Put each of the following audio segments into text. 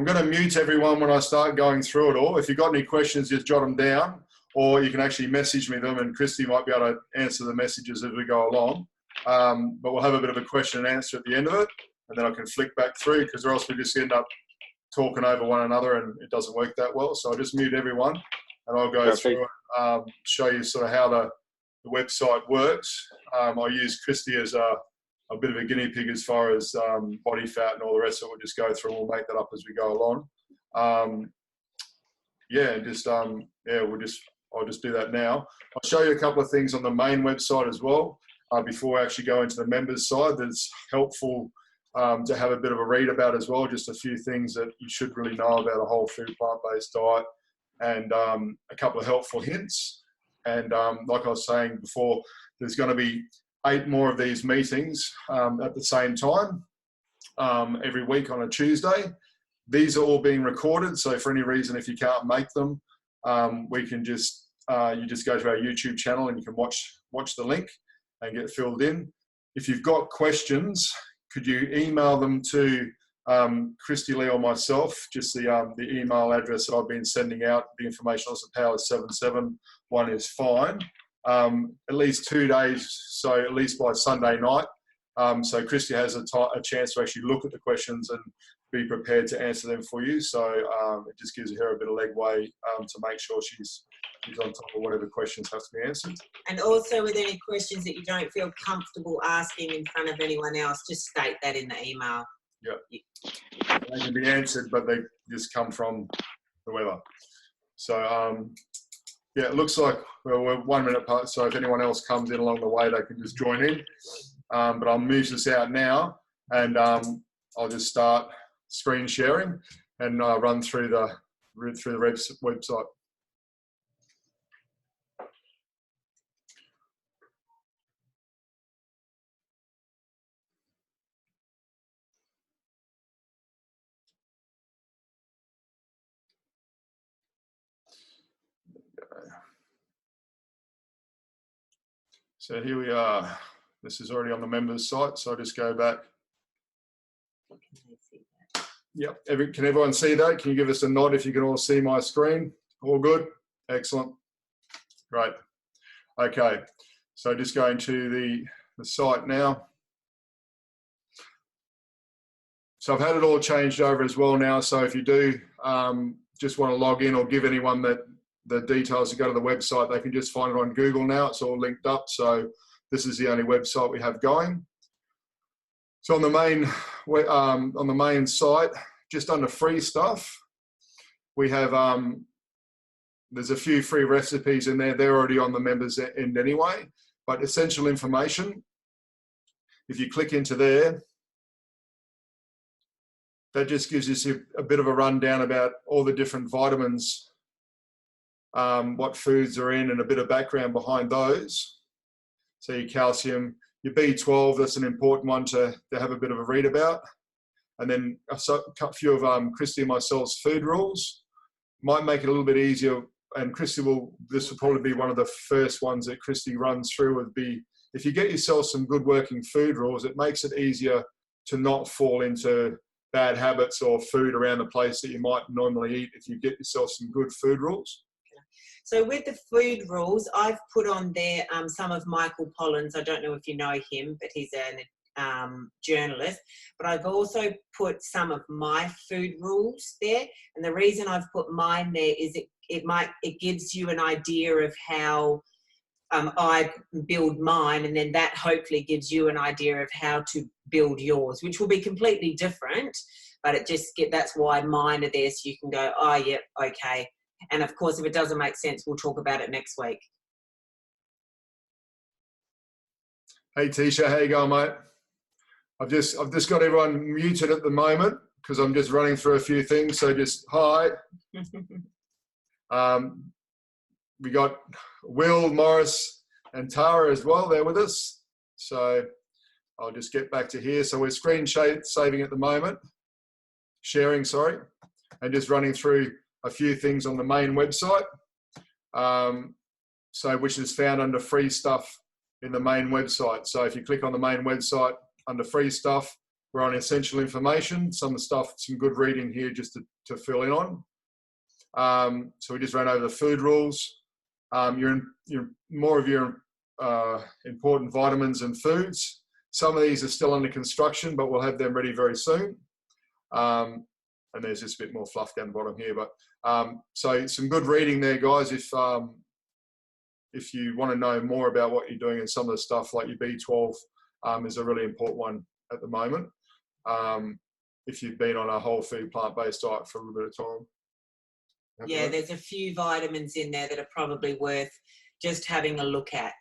I'm going to mute everyone when I start going through it all. If you've got any questions, just jot them down, or you can actually message me them, and Christy might be able to answer the messages as we go along. But we'll have a bit of a question and answer at the end of it, and then I can flick back through, because or else we just end up talking over one another and it doesn't work that well. So I'll just mute everyone and I'll go through it, show you sort of how the website works. I'll use Christy as a bit of a guinea pig as far as body fat and all the rest of it. We'll just go through and we'll make that up as we go along. I'll just do that now. I'll show you a couple of things on the main website as well before we actually go into the members side that's helpful to have a bit of a read about as well. Just a few things that you should really know about a whole food plant-based diet, and a couple of helpful hints. And like I was saying before, there's going to be 8 more of these meetings at the same time every week on a Tuesday. These are all being recorded, so for any reason, if you can't make them, we can just you just go to our YouTube channel and you can watch the link and get filled in. If you've got questions, could you email them to Christy Lee or myself? Just the email address that I've been sending out. The information is power771 is fine. At least 2 days, so at least by Sunday night. So Christy has a chance to actually look at the questions and be prepared to answer them for you. So it just gives her a bit of legway to make sure she's on top of whatever questions have to be answered. And also with any questions that you don't feel comfortable asking in front of anyone else, just state that in the email. Yeah. They can be answered, but they just come from whoever. So yeah, it looks like we're 1 minute apart, so if anyone else comes in along the way, they can just join in. But I'll move this out now, and I'll just start screen sharing and run through the website. So here we are. This is already on the members site, so I'll just go back. Yep. Can everyone see that? Can you give us a nod if you can all see my screen? All good? Excellent. Great. Okay. So just going to the site now. So I've had it all changed over as well now. So if you do just want to log in or give anyone the details to go to the website, they can just find it on Google now. It's all linked up. So this is the only website we have going. So on the main site, just under free stuff, we have there's a few free recipes in there. They're already on the members end anyway. But essential information, if you click into there, that just gives you a bit of a rundown about all the different vitamins, what foods are in, and a bit of background behind those. So your calcium, your B12, that's an important one to have a bit of a read about. And then a few of Christy and myself's food rules. Might make it a little bit easier, and this will probably be one of the first ones that Christy runs through, would be, if you get yourself some good working food rules, it makes it easier to not fall into bad habits or food around the place that you might normally eat if you get yourself some good food rules. So with the food rules, I've put on there some of Michael Pollan's. I don't know if you know him, but he's a journalist. But I've also put some of my food rules there. And the reason I've put mine there is it gives you an idea of how I build mine, and then that hopefully gives you an idea of how to build yours, which will be completely different. But that's why mine are there, so you can go, oh, yeah, okay. And of course, if it doesn't make sense, we'll talk about it next week. Hey, Tisha, how you going, mate? I've just got everyone muted at the moment because I'm just running through a few things. So just hi. We got Will, Morris, and Tara as well. They're with us. So I'll just get back to here. So we're screen saving at the moment, sharing, sorry, and just running through a few things on the main website, which is found under free stuff in the main website. So if you click on the main website under free stuff, we're on essential information. Some of the stuff, some good reading here just to fill in on. So we just ran over the food rules. More of your important vitamins and foods. Some of these are still under construction, but we'll have them ready very soon. And there's just a bit more fluff down the bottom here. But so some good reading there, guys. If you want to know more about what you're doing and some of the stuff like your B12 is a really important one at the moment. If you've been on a whole food plant-based diet for a little bit of time. Yeah, there's a few vitamins in there that are probably worth just having a look at.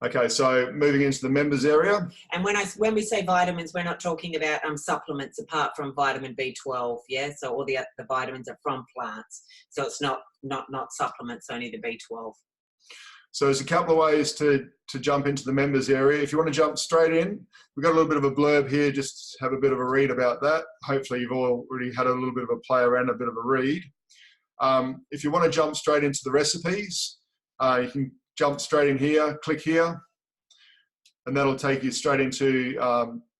Okay, so moving into the members area. And when we say vitamins, we're not talking about supplements apart from vitamin B12, yeah? So all the vitamins are from plants. So it's not supplements, only the B12. So there's a couple of ways to jump into the members area. If you want to jump straight in, we've got a little bit of a blurb here, just have a bit of a read about that. Hopefully you've already had a little bit of a play around, a bit of a read. If you want to jump straight into the recipes, you can jump straight in here, click here, and that'll take you straight into,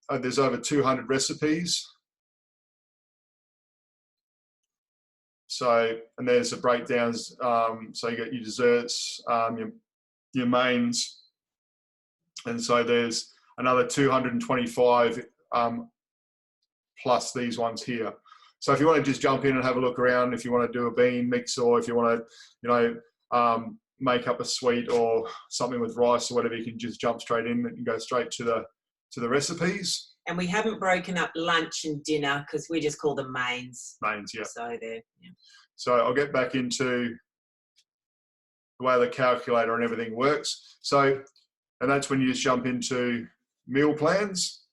there's over 200 recipes. So, and there's the breakdowns. So you got your desserts, your mains, and so there's another 225 plus these ones here. So if you want to just jump in and have a look around, if you want to do a bean mix, or if you want to, make up a sweet or something with rice or whatever, you can just jump straight in and go straight to the recipes. And we haven't broken up lunch and dinner because we just call them mains. Mains, yeah. So there. Yeah. So I'll get back into the way the calculator and everything works. So, and that's when you just jump into meal plans.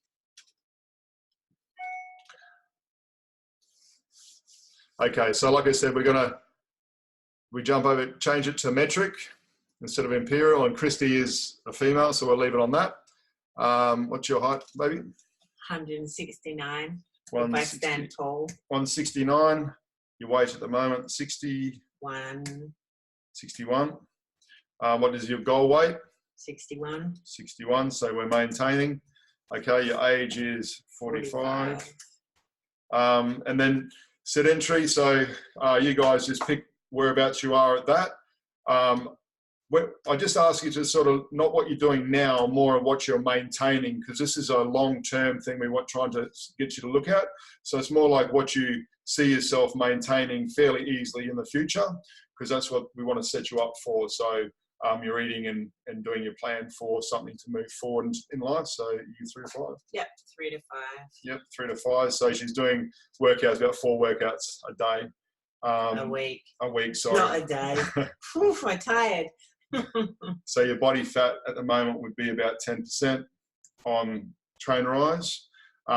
Okay, so like I said, we jump over, change it to metric instead of imperial, and Christy is a female, so we'll leave it on that. What's your height, baby? 169. If I stand tall. 169. Your weight at the moment, 61. 61. What is your goal weight? 61. 61, so we're maintaining. Okay, your age is 45. And then sedentary, so you guys just pick whereabouts you are at that. I just ask you to sort of, not what you're doing now, more of what you're maintaining, because this is a long-term thing we want trying to get you to look at. So it's more like what you see yourself maintaining fairly easily in the future, because that's what we want to set you up for. So you're eating and doing your plan for something to move forward in life. So you 3 to 5? Yep, 3 to 5. Yep, 3 to 5. So she's doing workouts, about 4 workouts a day. A week. A week, sorry. Not a day. Whew, I'm tired. So your body fat at the moment would be about 10% on Trainer Eyes.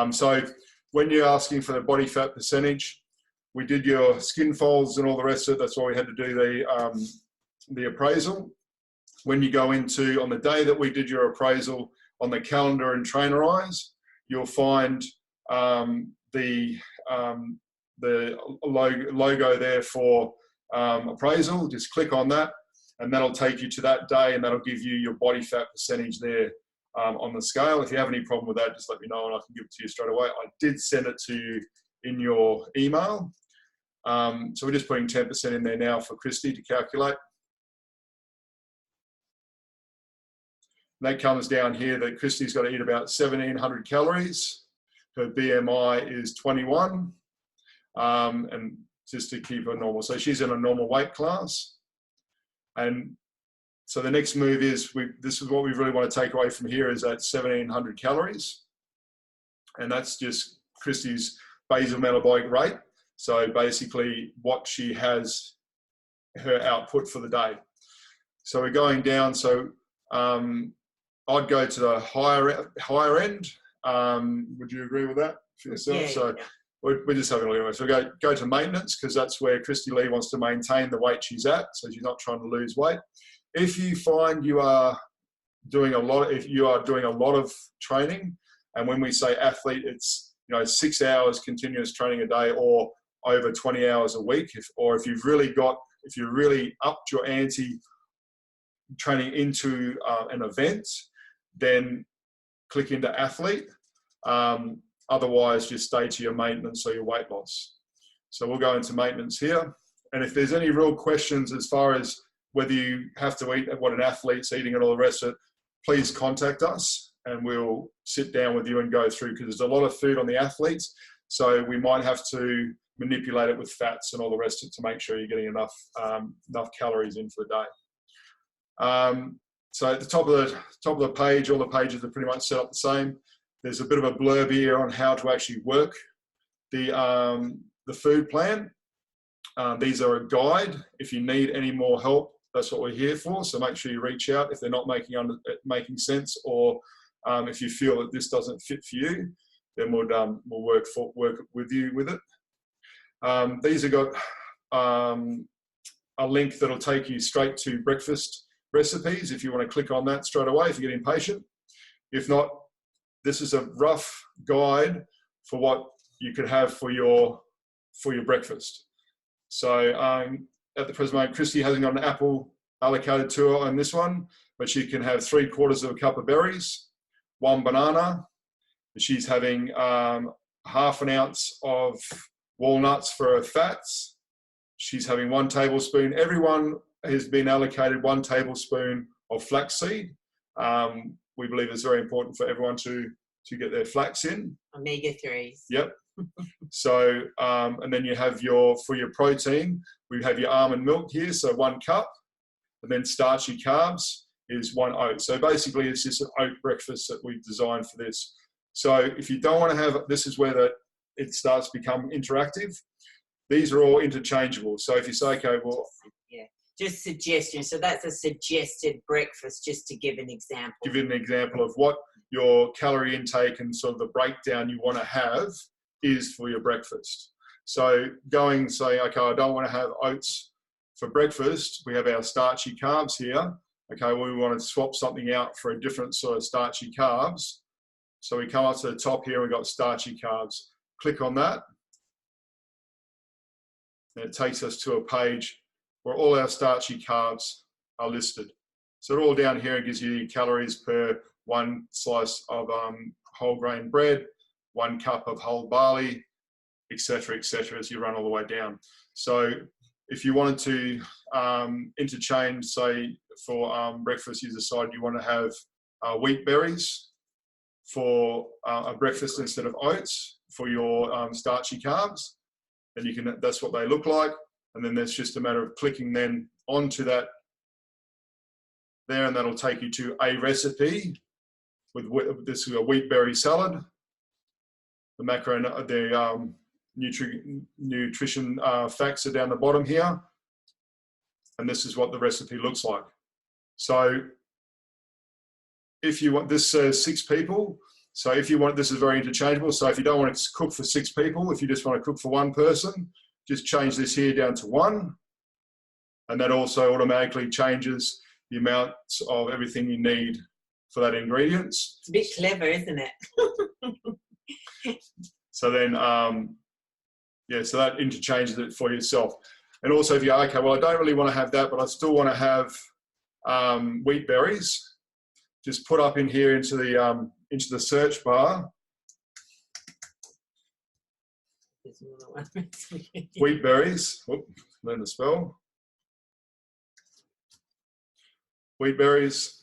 So when you're asking for the body fat percentage, we did your skin folds and all the rest of it. That's why we had to do the appraisal. When you go into, on the day that we did your appraisal, on the calendar in Trainer Eyes, you'll find the logo there for appraisal. Just click on that, and that'll take you to that day, and that'll give you your body fat percentage there on the scale. If you have any problem with that, just let me know and I can give it to you straight away. I did send it to you in your email. So we're just putting 10% in there now for Christy to calculate. And that comes down here that Christy's got to eat about 1,700 calories. Her BMI is 21. And just to keep her normal. So she's in a normal weight class. And so the next move is, this is what we really want to take away from here, is that 1,700 calories. And that's just Christy's basal metabolic rate. So basically what she has, her output for the day. So we're going down. So I'd go to the higher end. Would you agree with that for yourself? Yeah, so yeah. We're just having a look at it. So go to maintenance, because that's where Christy Lee wants to maintain the weight she's at. So she's not trying to lose weight. If you find you are doing a lot of training, and when we say athlete, it's 6 hours continuous training a day or over 20 hours a week. If you've really upped your ante training into an event, then click into athlete. Otherwise, just stay to your maintenance or your weight loss. So we'll go into maintenance here. And if there's any real questions as far as whether you have to eat what an athlete's eating and all the rest of it, please contact us and we'll sit down with you and go through, because there's a lot of food on the athletes. So we might have to manipulate it with fats and all the rest of it to make sure you're getting enough calories in for the day. So at the top of the page, all the pages are pretty much set up the same. There's a bit of a blurb here on how to actually work the food plan. These are a guide. If you need any more help, that's what we're here for. So make sure you reach out if they're not making sense, or if you feel that this doesn't fit for you, then we'll work with you with it. These have got a link that'll take you straight to breakfast recipes if you want to click on that straight away if you get impatient. If not, this is a rough guide for what you could have for your breakfast. So at the present moment, Christy hasn't got an apple allocated to her on this one, but she can have 3/4 of a cup of berries, 1 banana. She's having 1/2 ounce of walnuts for her fats. She's having 1 tablespoon. Everyone has been allocated 1 tablespoon of flaxseed. We believe it's very important for everyone to get their flax in. Omega-3s. Yep. So, and then you have for your protein, we have your almond milk here, so 1 cup, and then starchy carbs is 1 oat. So basically it's just an oat breakfast that we've designed for this. So if you don't want to have, this is where it starts to become interactive. These are all interchangeable. So if you say, okay, well, yeah, just suggestions. So that's a suggested breakfast, just to give an example. Give you an example of what your calorie intake and sort of the breakdown you want to have is for your breakfast. So say, okay, I don't want to have oats for breakfast. We have our starchy carbs here. Okay, well, we want to swap something out for a different sort of starchy carbs. So we come up to the top here, we've got starchy carbs. Click on that. And it takes us to a page where all our starchy carbs are listed. So they're all down here. It gives you calories per 1 slice of whole grain bread, 1 cup of whole barley, etc., as you run all the way down. So if you wanted to interchange, say for breakfast, you decide you want to have wheat berries for a breakfast instead of oats for your starchy carbs, then that's what they look like. And then there's just a matter of clicking then onto that there, and that'll take you to a recipe with this wheat berry salad. The macro, the nutrition facts are down the bottom here, and this is what the recipe looks like. So if you want, this says 6 people. So if you want, this is very interchangeable. So if you don't want to cook for 6 people, if you just want to cook for 1 person, just change this here down to 1. And that also automatically changes the amounts of everything you need for that ingredients. It's a bit clever, isn't it? So then, yeah, so that interchanges it for yourself. And also if you're, okay, well, I don't really want to have that, but I still want to have wheat berries, just put up in here into the search bar. Wheat berries. Oop, learn to spell. Wheat berries.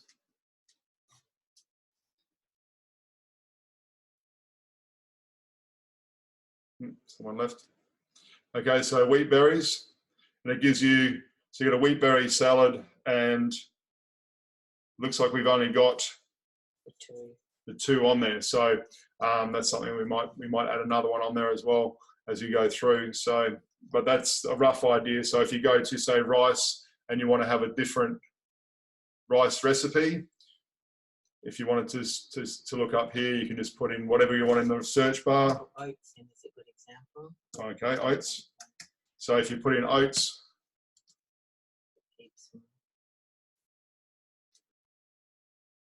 Someone left. Okay, so wheat berries, and it gives you, so you got a wheat berry salad, and looks like we've only got the 2 on there. So that's something we might add another one on there as well as you go through. So, but that's a rough idea. So if you go to say rice and you want to have a different rice recipe, if you wanted to look up here, you can just put in whatever you want in the search bar. Oats is a good example. Okay, oats. So if you put in oats,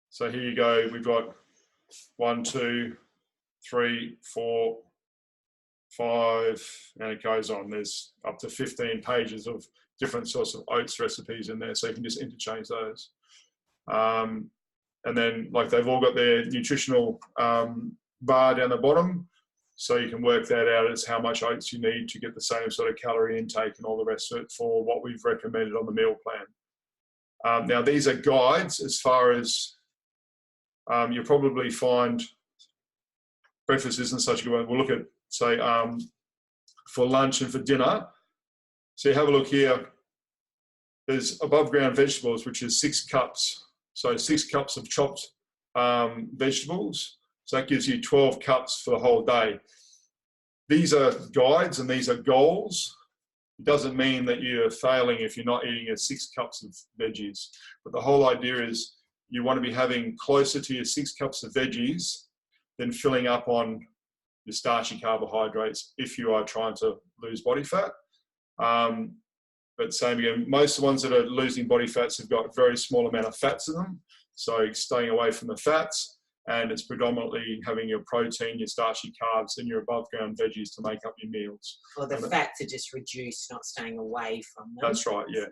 so here you go. We've got 1, 2, 3, 4, 5, and it goes on. There's up to 15 pages of different sorts of oats recipes in there, so you can just interchange those. And then, like, they've all got their nutritional bar down the bottom. So you can work that out as how much oats you need to get the same sort of calorie intake and all the rest of it for what we've recommended on the meal plan. Now, these are guides as far as you'll probably find breakfast isn't such a good one. We'll look at, say, for lunch and for dinner. So you have a look here. There's above ground vegetables, which is 6 cups. So 6 cups of chopped vegetables. So that gives you 12 cups for the whole day. These are guides and these are goals. It doesn't mean that you're failing if you're not eating your 6 cups of veggies. But the whole idea is you want to be having closer to your 6 cups of veggies than filling up on your starchy carbohydrates if you are trying to lose body fat. But same again, most of the ones that are losing body fats have got a very small amount of fats in them. So staying away from the fats, and it's predominantly having your protein, your starchy carbs, and your above ground veggies to make up your meals. Or the fats are just reduced, not staying away from them. That's right, yeah.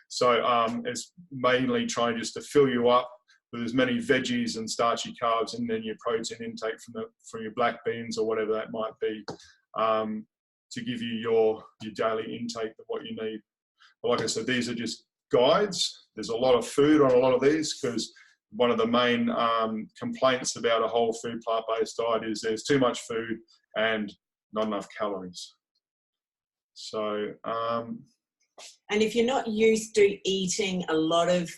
So it's mainly trying just to fill you up with as many veggies and starchy carbs, and then your protein intake from your black beans or whatever that might be, to give you your daily intake of what you need. But like I said, these are just guides. There's a lot of food on a lot of these because one of the main complaints about a whole food plant-based diet is there's too much food and not enough calories. So, and if you're not used to eating a lot of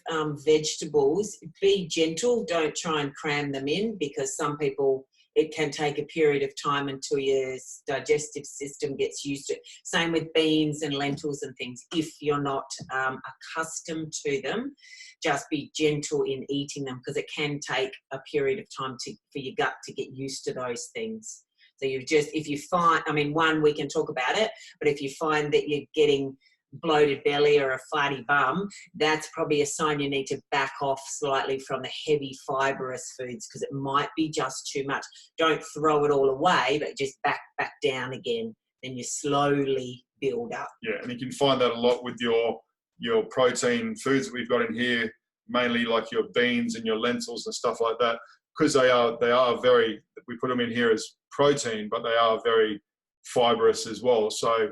vegetables, be gentle. Don't try and cram them in, because some people, it can take a period of time until your digestive system gets used to it. Same with beans and lentils and things. If you're not accustomed to them, just be gentle in eating them, because it can take a period of time for your gut to get used to those things. So if you find, I mean, one, we can talk about it, but if you find that you're getting bloated belly or a flatty bum, that's probably a sign you need to back off slightly from the heavy fibrous foods, because it might be just too much. Don't throw it all away, but just back down again. Then you slowly build up. Yeah, and you can find that a lot with your protein foods that we've got in here, mainly like your beans and your lentils and stuff like that, because they are very, we put them in here as protein, but they are very fibrous as well. So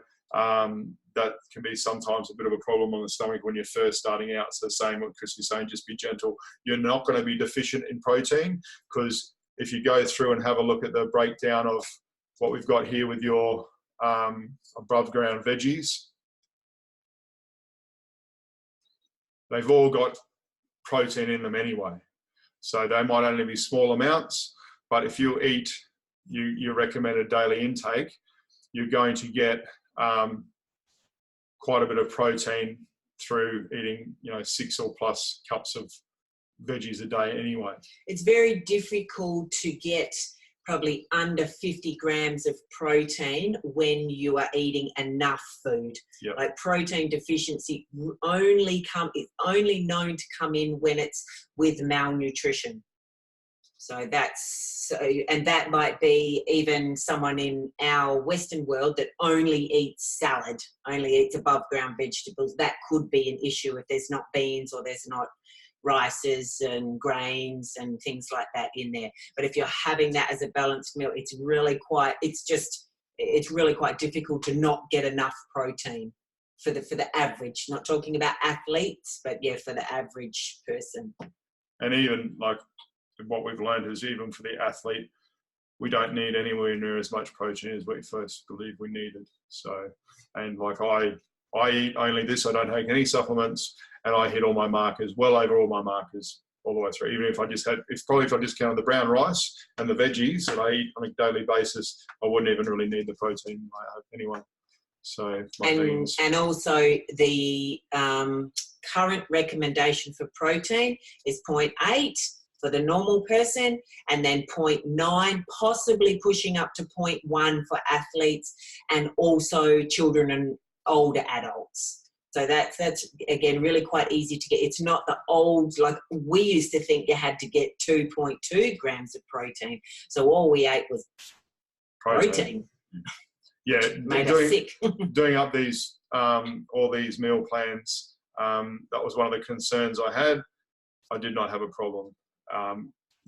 that can be sometimes a bit of a problem on the stomach when you're first starting out. So same what Chris is saying, just be gentle. You're not going to be deficient in protein, because if you go through and have a look at the breakdown of what we've got here with your above ground veggies, they've all got protein in them anyway. So they might only be small amounts, but if you eat your recommended daily intake, you're going to get quite a bit of protein through eating, 6 or plus cups of veggies a day anyway. It's very difficult to get probably under 50 grams of protein when you are eating enough food. Yep. Like protein deficiency is only known to come in when it's with malnutrition. So that might be even someone in our Western world that only eats salad, only eats above ground vegetables. That could be an issue if there's not beans or there's not rices and grains and things like that in there. But if you're having that as a balanced meal, it's really quite difficult to not get enough protein for the average. Not talking about athletes, but yeah, for the average person. And even like what we've learned is even for the athlete, we don't need anywhere near as much protein as we first believed we needed. So, and like I eat only this, I don't take any supplements, and I hit all my markers, well over all my markers all the way through. Even if I just counted the brown rice and the veggies that I eat on a daily basis, I wouldn't even really need the protein anyway. So and also the current recommendation for protein is 0.8 for the normal person, and then 0.9, possibly pushing up to 0.1 for athletes, and also children and older adults. So that's again really quite easy to get. It's not the old, like we used to think you had to get 2.2 grams of protein. So all we ate was protein. Yeah, made us sick. Doing up these all these meal plans, that was one of the concerns I had. I did not have a problem.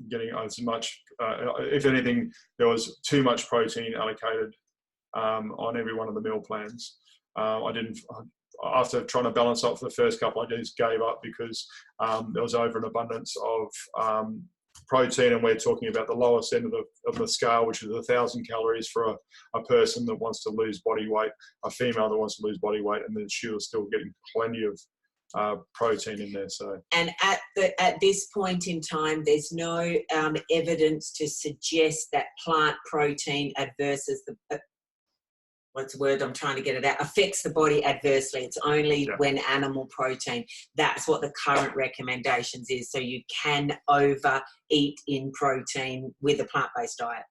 getting as much. If anything, there was too much protein allocated on every one of the meal plans. I didn't. After trying to balance out for the first couple, I just gave up because there was over an abundance of protein, and we're talking about the lowest end of the scale, which is 1,000 calories for a person that wants to lose body weight, a female that wants to lose body weight, and then she was still getting plenty of protein in there. So, and at this point in time, there's no evidence to suggest that plant protein adverses the what's the word I'm trying to get it out, affects the body adversely. It's only when animal protein. That's what the current recommendations is. So you can overeat in protein with a plant-based diet.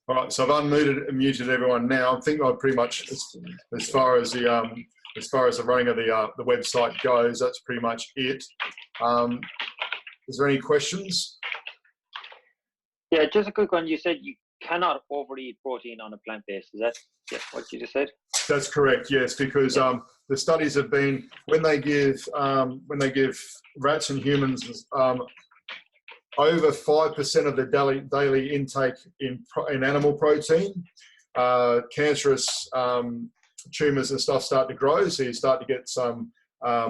All right, so I've unmuted and muted everyone now. I think I pretty much, as far as the running of the website goes, that's pretty much it. Is there any questions? Yeah, just a quick one. You said you cannot overeat protein on a plant-based. Is that what you just said? That's correct. Yes, because the studies have been when they give rats and humans over 5% of the daily intake in animal protein, cancerous tumours and stuff start to grow. So you start to get some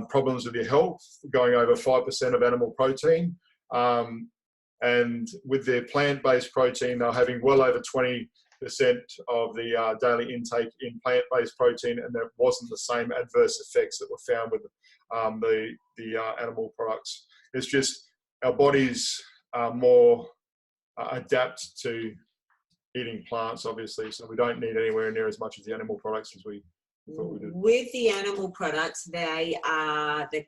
problems with your health going over 5% of animal protein. And with their plant-based protein, they're having well over 20% of the daily intake in plant-based protein, and there wasn't the same adverse effects that were found with the animal products. It's just our bodies more adapt to eating plants, obviously, so we don't need anywhere near as much of the animal products as we thought we did. With the animal products, they are the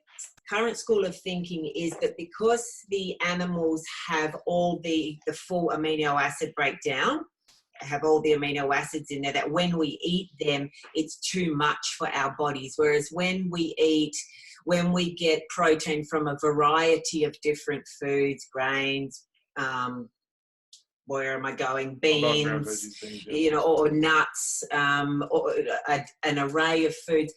current school of thinking is that because the animals have all the full amino acid breakdown, have all the amino acids in there, that when we eat them, it's too much for our bodies. Whereas when we get protein from a variety of different foods, grains, where am I going? Beans, or nuts, or an array of foods.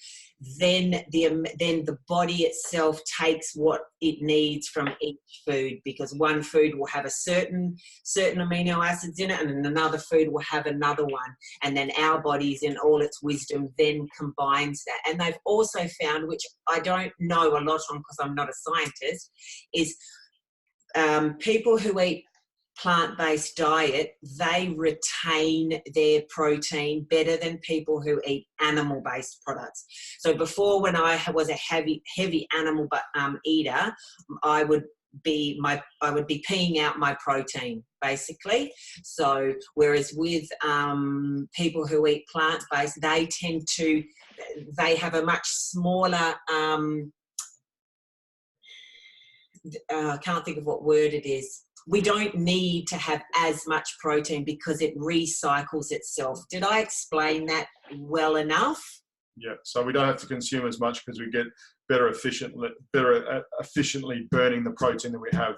Then the body itself takes what it needs from each food, because one food will have a certain amino acids in it, and then another food will have another one. And then our bodies, in all its wisdom, then combines that. And they've also found, which I don't know a lot on because I'm not a scientist, is people who eat plant-based diet, they retain their protein better than people who eat animal-based products. So before, when I was a heavy animal eater, I would be peeing out my protein, basically. So whereas with people who eat plant-based, they have a much smaller I can't think of what word it is. We don't need to have as much protein because it recycles itself. Did I explain that well enough? Yeah, so we don't have to consume as much because we get better efficiently burning the protein that we have.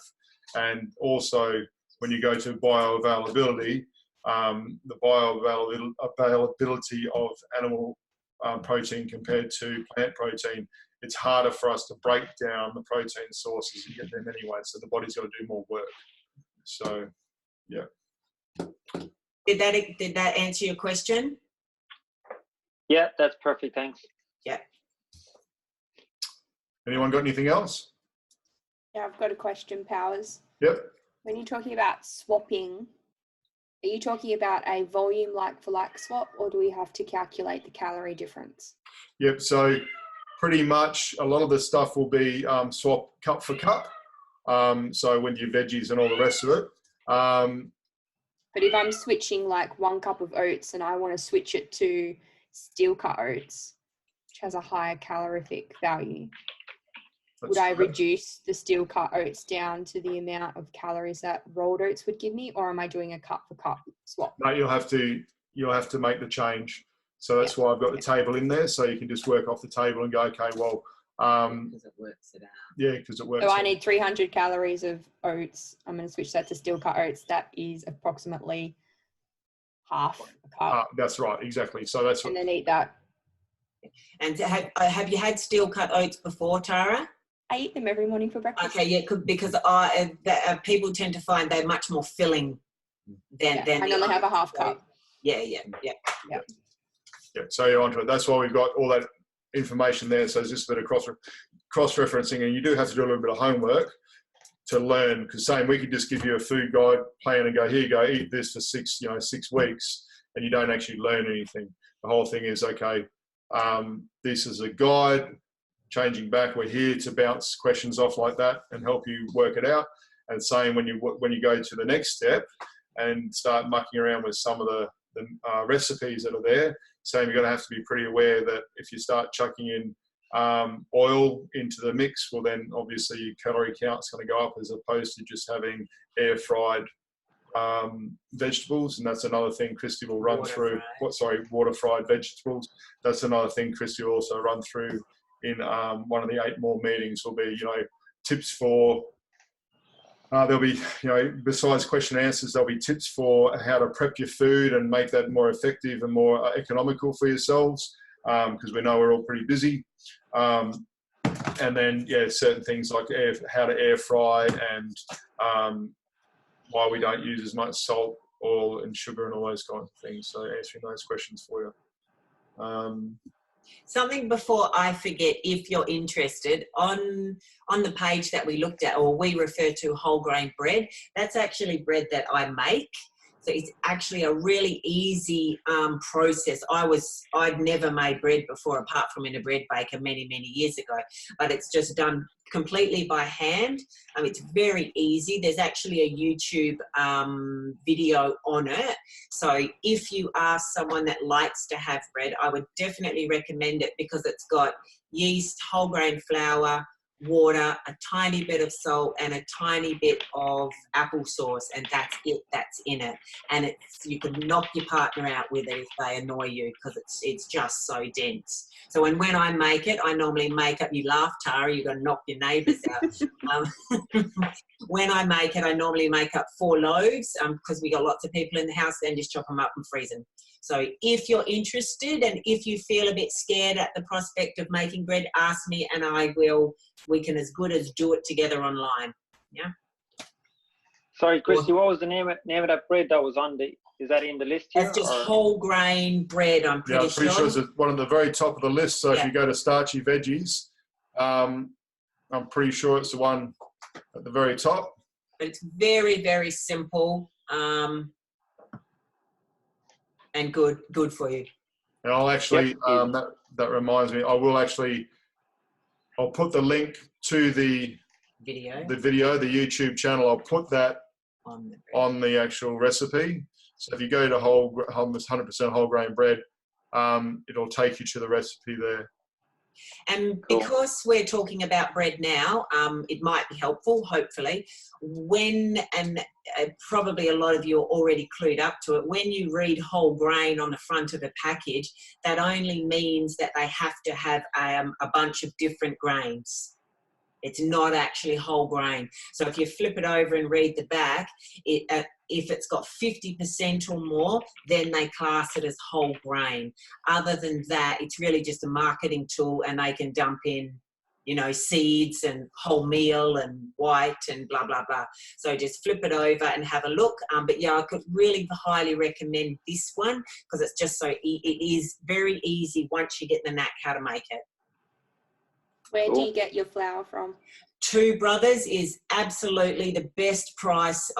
And also, when you go to bioavailability, the bioavailability of animal protein compared to plant protein, it's harder for us to break down the protein sources and get them anyway. So the body's got to do more work. So, yeah. Did that answer your question? Yeah, that's perfect. Thanks. Yeah. Anyone got anything else? Yeah, I've got a question, Powers. Yep. When you're talking about swapping, are you talking about a volume like-for-like swap, or do we have to calculate the calorie difference? Yep. So pretty much a lot of the stuff will be swap cup for cup. So with your veggies and all the rest of it. But if I'm switching like 1 cup of oats and I want to switch it to steel cut oats, which has a higher calorific value, would I reduce the steel cut oats down to the amount of calories that rolled oats would give me, or am I doing a cup for cup swap? No, you'll have to make the change. So that's why I've got the table in there, so you can just work off the table and go, okay, well, because it works it out. Yeah, because it works. So I need 300 calories of oats. I'm going to switch that to steel cut oats. That is approximately half a cup. That's right, exactly. So that's and then eat that. And have you had steel cut oats before, Tara? I eat them every morning for breakfast. Okay, yeah, because people tend to find they're much more filling than I normally have a half cup. Yeah. So you're onto it. That's why we've got all that information there. So it's just a bit of cross-referencing, and you do have to do a little bit of homework to learn. Because we could just give you a food guide plan and go, here you go, eat this for 6 weeks, and you don't actually learn anything. The whole thing is, okay, this is a guide. Changing back, we're here to bounce questions off like that and help you work it out. And saying when you go to the next step and start mucking around with some of the recipes that are there, saying you're going to have to be pretty aware that if you start chucking in oil into the mix, well then obviously your calorie count's going to go up as opposed to just having air fried vegetables. And that's another thing Christy will run through. Water fried vegetables. That's another thing Christy will also run through in one of the 8 more meetings. Will be tips for there'll be besides question and answers, there'll be tips for how to prep your food and make that more effective and more economical for yourselves, because we know we're all pretty busy. And then certain things like how to air fry and why we don't use as much salt, oil and sugar and all those kinds of things. So answering those questions for you. Something before I forget, if you're interested, on the page that we looked at, or we refer to whole grain bread, that's actually bread that I make. So it's actually a really easy process. I'd never made bread before, apart from in a bread baker many years ago, but it's just done completely by hand. It's very easy. There's actually a YouTube video on it. So if you are someone that likes to have bread, I would definitely recommend it, because it's got yeast, whole grain flour, water, a tiny bit of salt and a tiny bit of applesauce, and that's it. That's in it. And you can knock your partner out with it if they annoy you, because it's just so dense. So when I make it, I normally make up. You laugh, Tara. You're gonna knock your neighbours out. When I make it, I normally make up 4 loaves, because we got lots of people in the house. Then just chop them up and freeze them. So if you're interested and if you feel a bit scared at the prospect of making bread, ask me and we can as good as do it together online. Yeah. Sorry, Christy, what was the name of that bread that was is that in the list here? It's just whole grain bread, I'm pretty sure. I'm pretty sure it's one of the very top of the list. So if you go to starchy veggies, I'm pretty sure it's the one at the very top. But it's very, very simple. And good for you. And I'll actually, that reminds me, I'll put the link to the video, the YouTube channel. I'll put that on the actual recipe. So if you go to 100% whole grain bread, it'll take you to the recipe there. And because we're talking about bread now, it might be helpful, hopefully, probably a lot of you are already clued up to it, when you read whole grain on the front of a package, that only means that they have to have a bunch of different grains. It's not actually whole grain. So if you flip it over and read the back, if it's got 50% or more, then they class it as whole grain. Other than that, it's really just a marketing tool, and they can dump in, seeds and wholemeal and white and blah, blah, blah. So just flip it over and have a look. But yeah, I could really highly recommend this one, because it's just it is very easy once you get the knack how to make it. Where do you get your flour from? Two Brothers is absolutely the best price.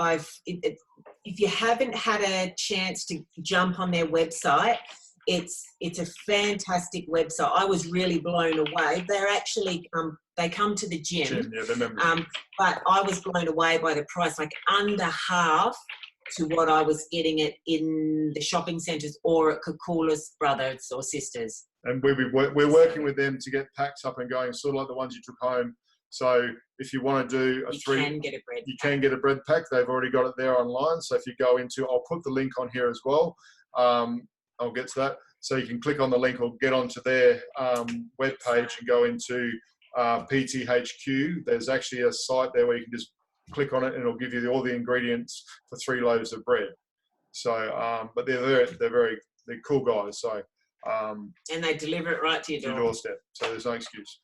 If you haven't had a chance to jump on their website, it's a fantastic website. I was really blown away. They're actually they come to the gym, but I was blown away by the price, like under half to what I was getting it in the shopping centres or at Kakula's brothers or sisters. And we're working with them to get packs up and going, sort of like the ones you took home. So if you want to do you can get a bread pack. They've already got it there online. So if you go into, I'll put the link on here as well. I'll get to that. So you can click on the link or get onto their webpage and go into PTHQ. There's actually a site there where you can just click on it and it'll give you all the ingredients for 3 loaves of bread. So, but they're cool guys. So. And they deliver it right to your doorstep. So there's no excuse.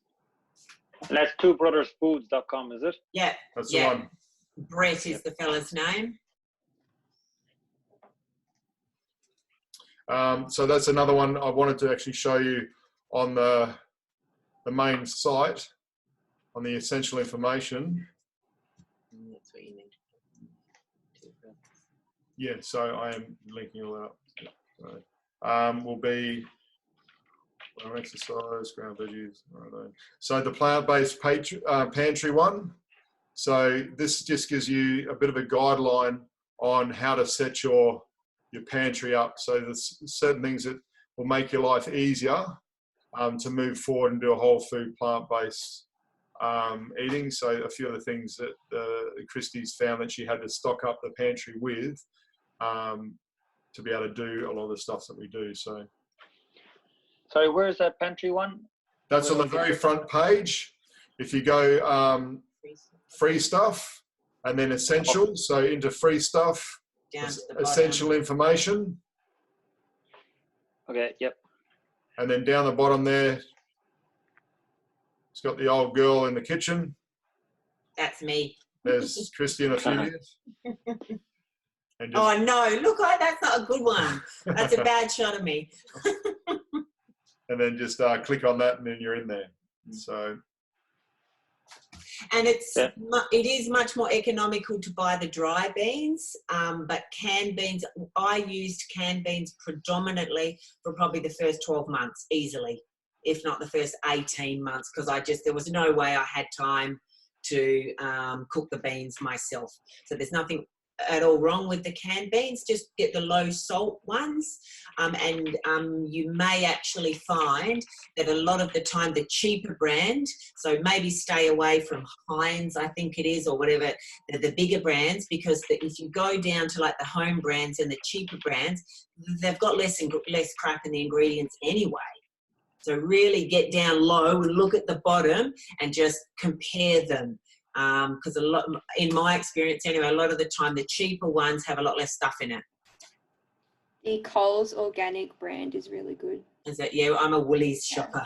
And that's twobrothersfoods.com, is it? Yeah, That's Yeah. the one. Brett is the fella's name. So that's another one I wanted to actually show you on the main site, on the essential information. That's what you need. Yeah, so I am linking all that up. So, will be exercise, ground veggies. So the plant-based pantry one. So this just gives you a bit of a guideline on how to set your pantry up. So there's certain things that will make your life easier to move forward and do a whole food plant-based eating. So a few of the things that Christy's found that she had to stock up the pantry with to be able to do a lot of the stuff that we do. So Sorry, where's that pantry one? that's on the very front page. If you go free stuff and then essential, so into free stuff, Down to the bottom. essential information, Okay, yep. and then down the bottom there, it's got the old girl in the kitchen. That's me. There's Christy and Ophelia. And just, Oh no, look, that's not a good one. That's a bad shot of me. and then just click on that and then you're in there. So And it is much more economical to buy the dry beans, but canned beans, I used canned beans predominantly for probably the first 12 months easily, if not the first 18 months, because there was no way I had time to cook the beans myself. So there's nothing at all wrong with the canned beans, just get the low salt ones, and you may actually find that a lot of the time the cheaper brand, so maybe stay away from Heinz, I think it is, or whatever, the bigger brands, because if you go down to like the home brands and the cheaper brands, they've got less crap in the ingredients anyway. So really get down low and look at the bottom and just compare them. Because in my experience anyway, a lot of the time the cheaper ones have a lot less stuff in it. The Coles organic brand is really good. Is that, yeah, I'm a Woolies shopper.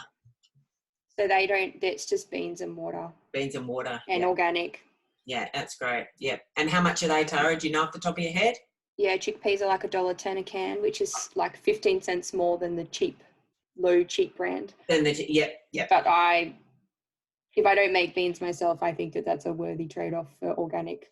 So they don't, it's just beans and water. Beans and water. And yeah. organic. Yeah, that's great. Yeah. And how much are they, Tara? Do you know off the top of your head? Yeah, chickpeas are like $1.10 a can, which is like 15 cents more than the low cheap brand. Then yeah. But if I don't make beans myself, I think that that's a worthy trade-off for organic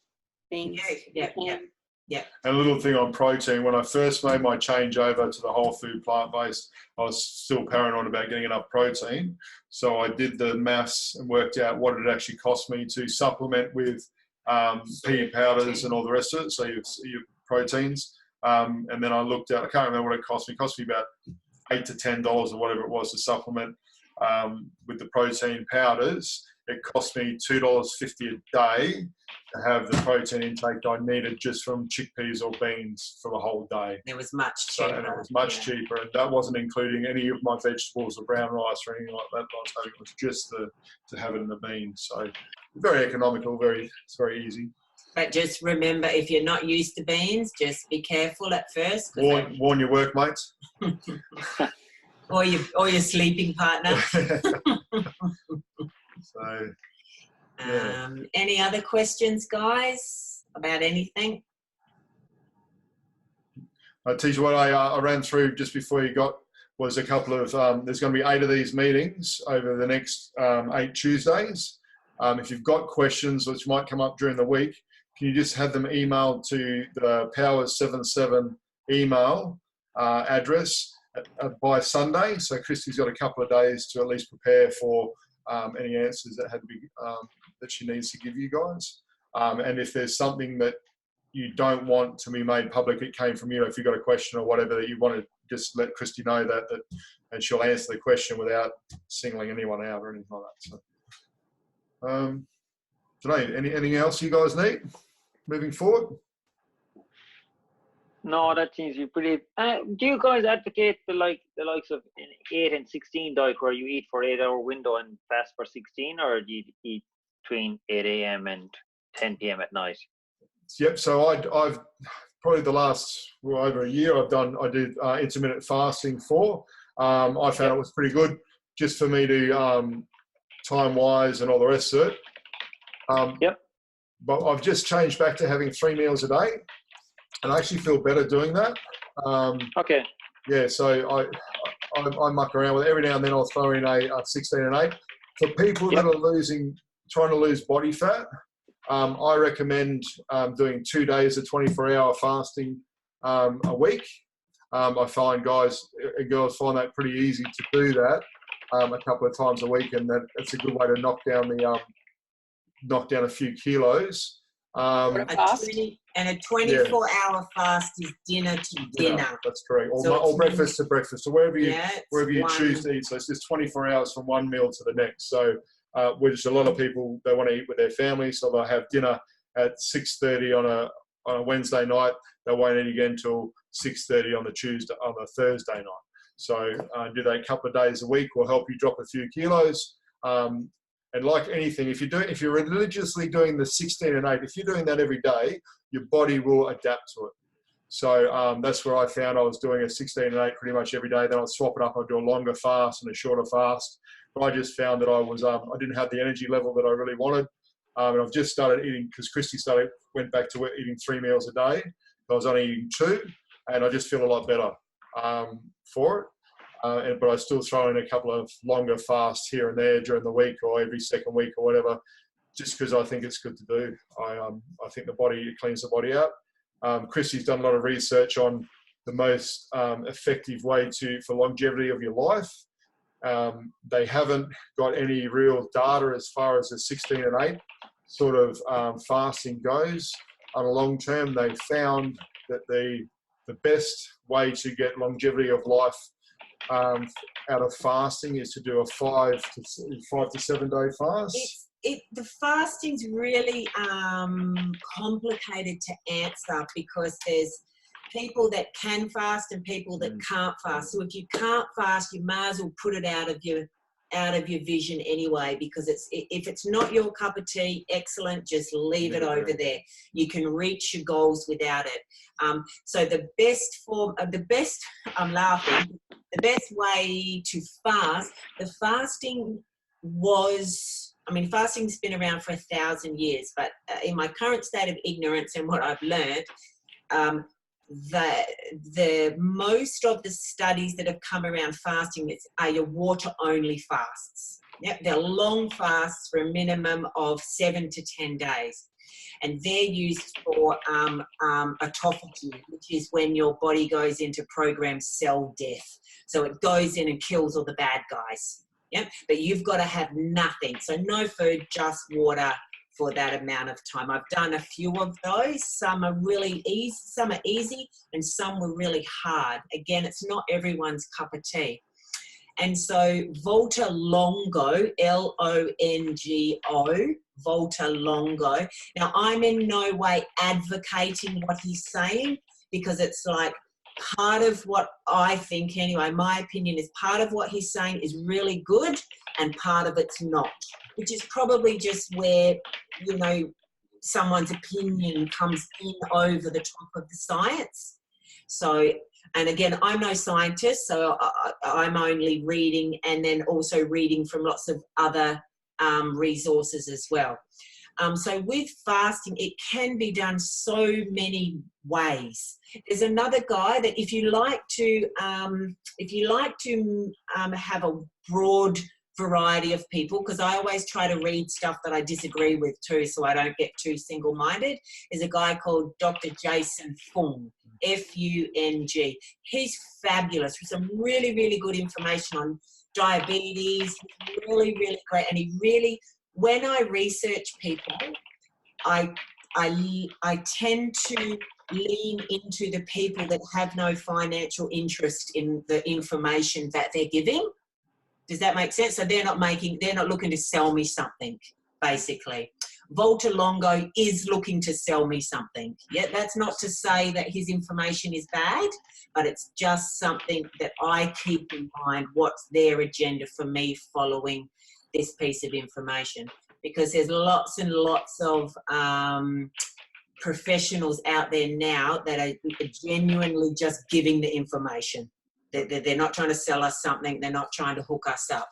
beans. Yeah. And a little thing on protein, when I first made my change over to the whole food plant-based, I was still paranoid about getting enough protein. So I did the maths and worked out what it actually cost me to supplement with pea powders and all the rest of it, so your proteins. And then I looked at, I can't remember what it cost me. It cost me about $8 to $10 or whatever it was to supplement with the protein powders. It cost me $2.50 a day to have the protein intake I needed just from chickpeas or beans for the whole day. It was much So, cheaper. and it was much cheaper, and that wasn't including any of my vegetables or brown rice or anything like that. It was just to have it in the beans. So very economical, it's very easy. But just remember, if you're not used to beans, just be careful at first. Warn your workmates. or your sleeping partner. So, yeah. Any other questions, guys, about anything? Tisha, what I ran through just before you got was a couple of, there's going to be 8 of these meetings over the next 8 Tuesdays. If you've got questions which might come up during the week, can you just have them emailed to the Powers77 email address by Sunday? So Christy's got a couple of days to at least prepare for any answers that had to be that she needs to give you guys. And if there's something that you don't want to be made public, it came from you. If you've got a question or whatever that you want to just let Christy know that and she'll answer the question without singling anyone out or anything like that. So, today, anything else you guys need moving forward? No, that seems to be pretty. Do you guys advocate the likes of an 8 and 16 diet where you eat for 8-hour window and fast for 16, or do you eat between 8 a.m. and 10 p.m. at night? Yep. So I've probably the last over a year I did intermittent fasting for. I found it was pretty good just for me to time-wise and all the rest of it. Yep. But I've just changed back to having 3 meals a day, and I actually feel better doing that. Okay. Yeah, so I muck around with it. Every now and then I'll throw in a 16 and 8. For people that are trying to lose body fat, I recommend doing 2 days of 24-hour fasting a week. I find guys and girls find that pretty easy to do that a couple of times a week, and that's a good way to knock down a few kilos. A fast? And a 24-hour fast is dinner to dinner. That's correct. So Or breakfast to breakfast. So wherever you one. choose to eat. So it's just 24 hours from one meal to the next. So which a lot of people, they want to eat with their family, so they'll have dinner at 6:30 on a Wednesday night. They won't eat again till 6:30 on a Thursday night. So do that a couple of days a week will help you drop a few kilos. And like anything, if you're religiously doing the 16 and 8, if you're doing that every day, your body will adapt to it. So that's where I found I was doing a 16 and 8 pretty much every day. Then I'd swap it up. I'd do a longer fast and a shorter fast. But I just found that I didn't have the energy level that I really wanted. And I've just started eating, because Christy went back to eating 3 meals a day. I was only eating 2, and I just feel a lot better for it. But I still throw in a couple of longer fasts here and there during the week or every second week or whatever, just because I think it's good to do. I think it cleans the body out. Christy's done a lot of research on the most effective way for longevity of your life. They haven't got any real data as far as the 16 and 8 sort of fasting goes. On a long term, they found that the best way to get longevity of life out of fasting is to do a 5 to 7 day fast. The fasting's really complicated to answer, because there's people that can fast and people that can't fast. So if you can't fast, you might as well put it out of your vision anyway, because if it's not your cup of tea, excellent, just leave it over there. You can reach your goals without it. So the best way to fast, fasting's been around for 1,000 years, but in my current state of ignorance and what I've learned, the most of the studies that have come around fasting are your water only fasts. Yep, they're long fasts for a minimum of 7 to 10 days, and they're used for autophagy, which is when your body goes into programmed cell death. So it goes in and kills all the bad guys. Yep, but you've got to have nothing, so no food, just water for that amount of time. I've done a few of those. Some are really easy, and some were really hard. Again, it's not everyone's cup of tea. And so Volta Longo, Longo, Volta Longo. Now, I'm in no way advocating what he's saying, because it's like part of what I think, anyway, my opinion is part of what he's saying is really good and part of it's not, which is probably just where, someone's opinion comes in over the top of the science. So, and again, I'm no scientist, so I'm only reading, and then also reading from lots of other resources as well. So with fasting, it can be done so many ways. There's another guy that if you like to have a broad variety of people, because I always try to read stuff that I disagree with too, so I don't get too single-minded, is a guy called Dr. Jason Fung, F-U-N-G. He's fabulous with some really, really good information on diabetes. Really, really great. And he really, when I research people, I tend to lean into the people that have no financial interest in the information that they're giving. Does that make sense? So they're not looking to sell me something, basically. Volta Longo is looking to sell me something. Yeah, that's not to say that his information is bad, but it's just something that I keep in mind. What's their agenda for me following this piece of information? Because there's lots and lots of professionals out there now that are genuinely just giving the information. They're not trying to sell us something. They're not trying to hook us up.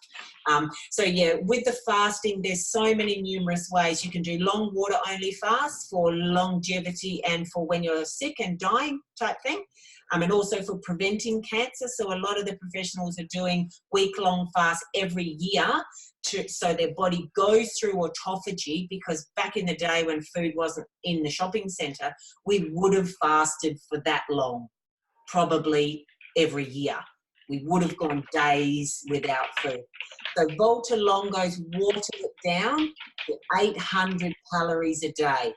So yeah, with the fasting, there's so many numerous ways. You can do long water only fast for longevity and for when you're sick and dying type thing. And also for preventing cancer. So a lot of the professionals are doing week-long fast every year so their body goes through autophagy, because back in the day when food wasn't in the shopping centre, we would have fasted for that long, probably every year. We would have gone days without food. So Volta Longo's watered it down to 800 calories a day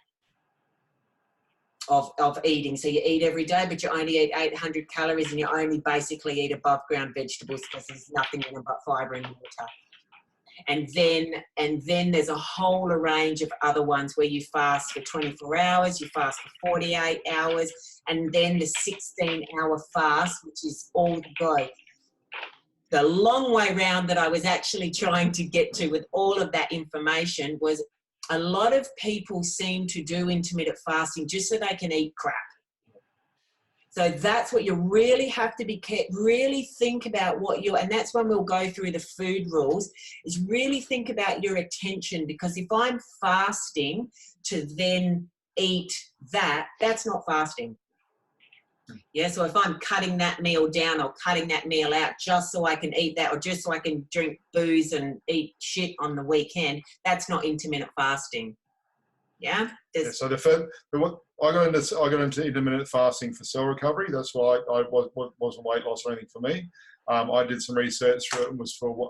of eating. So you eat every day, but you only eat 800 calories, and you only basically eat above ground vegetables because there's nothing in them but fibre and water. And then there's a whole range of other ones where you fast for 24 hours, you fast for 48 hours, and then the 16-hour fast, which is all to go. The long way round that I was actually trying to get to with all of that information was a lot of people seem to do intermittent fasting just so they can eat crap. So that's what you really have to be really think about and that's when we'll go through the food rules, is really think about your attention, because if I'm fasting to then eat that's not fasting. Yeah, so if I'm cutting that meal down or cutting that meal out just so I can eat that, or just so I can drink booze and eat shit on the weekend, that's not intermittent fasting. Yeah. So I got into intermittent fasting for cell recovery. That's why I wasn't weight loss or anything for me. I did some research for it, and was for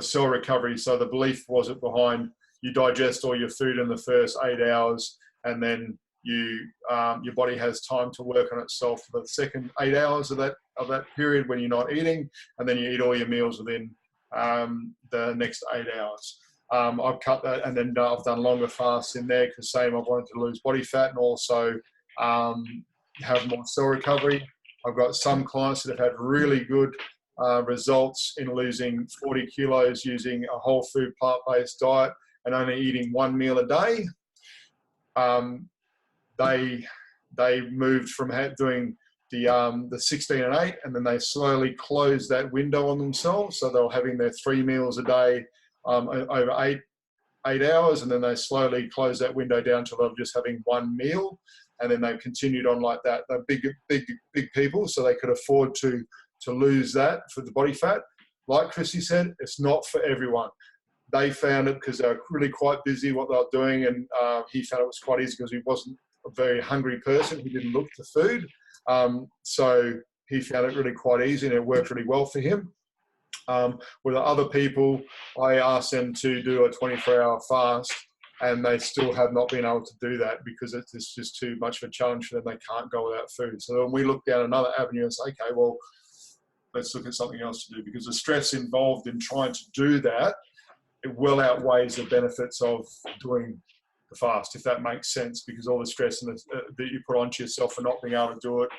cell recovery. So the belief wasn't behind you digest all your food in the first 8 hours, and then your body has time to work on itself for the second 8 hours of that period when you're not eating, and then you eat all your meals within the next 8 hours. I've cut that, and then I've done longer fasts in there because I wanted to lose body fat and also have more cell recovery. I've got some clients that have had really good results in losing 40 kilos using a whole food plant-based diet and only eating one meal a day. They moved from doing the 16 and 8, and then they slowly closed that window on themselves. So they were having their 3 meals a day over 8 hours, and then they slowly closed that window down to they were just having one meal, and then they continued on like that. They're big people, so they could afford to lose that for the body fat. Like Chrissy said, it's not for everyone. They found it because they were really quite busy what they were doing, and he found it was quite easy because he wasn't a very hungry person. He didn't look for food, so he found it really quite easy, and it worked really well for him. With other people, I asked them to do a 24-hour fast, and they still have not been able to do that because it's just too much of a challenge for them. They can't go without food. So when we look down another avenue and say, okay, well, let's look at something else to do, because the stress involved in trying to do that, it well outweighs the benefits of doing the fast, if that makes sense, because all the stress that you put onto yourself for not being able to do it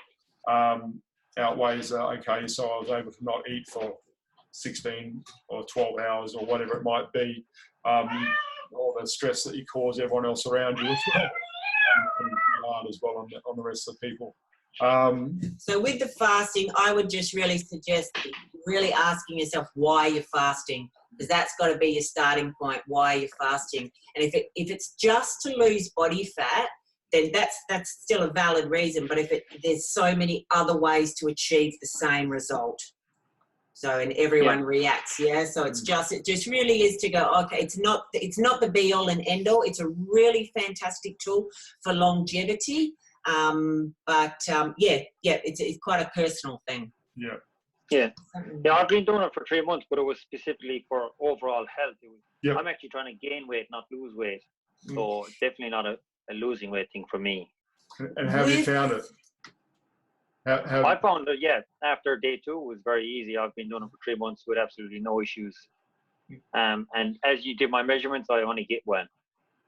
outweighs, okay, so I was able to not eat for 16 or 12 hours or whatever it might be, all the stress that you cause everyone else around you as well, and hard as well on the rest of the people. So with the fasting, I would just really suggest really asking yourself why you're fasting, because that's got to be your starting point, why you're fasting. And if it's just to lose body fat, then that's still a valid reason. But there's so many other ways to achieve the same result. So, and everyone reacts, yeah. So it just really is to go, okay, it's not the be all and end all. It's a really fantastic tool for longevity. It's quite a personal thing. Yeah, I've been doing it for 3 months, but it was specifically for overall health. I'm actually trying to gain weight, not lose weight. So it's definitely not a losing weight thing for me. And have you found it? I found it, after day 2 was very easy. I've been doing it for 3 months with absolutely no issues. And as you did my measurements, I only get one.